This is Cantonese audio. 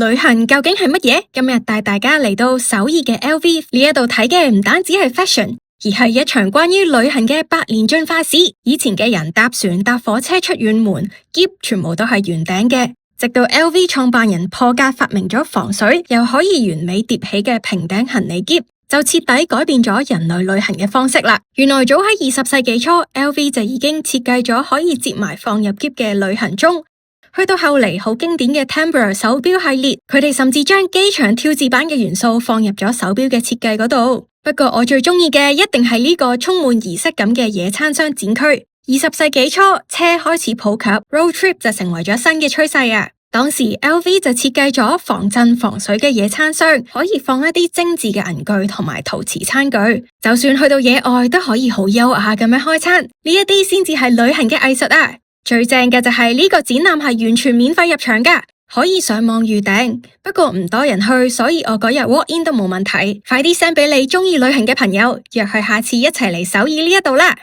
旅行究竟係乜嘢？今日帶大家嚟到首爾嘅 LV 呢一度睇嘅唔單止係 fashion， 而係一場關於旅行嘅百年進化史。以前嘅人搭船搭火車出遠門，箧全部都係圓頂嘅，直到 LV 創辦人破格發明咗防水又可以完美疊起嘅平頂行李箧，就徹底改變咗人類旅行嘅方式啦。原來早喺20世紀初 LV 就已經設計咗可以摺埋放入箧嘅旅行鐘。去到後嚟好經典嘅 Tambor 手錶系列，佢哋甚至將機場跳字板嘅元素放入咗手錶嘅設計嗰度。不過我最中意嘅一定係呢個充滿儀式感嘅野餐箱展區。20世紀初，車開始普及 ，road trip 就成為咗新嘅趨勢啊。當時 LV 就設計咗防震防水嘅野餐箱，可以放一啲精緻嘅銀具同埋陶瓷餐具，就算去到野外都可以好優雅咁樣開餐。呢一啲先至係旅行嘅藝術啊！最正嘅就係呢個展覽係完全免費入場噶，可以上網預訂。不過唔多人去，所以我嗰日 walk in 都冇問題。快啲 send 俾你中意旅行嘅朋友，約佢下次一齊嚟首爾呢一度啦！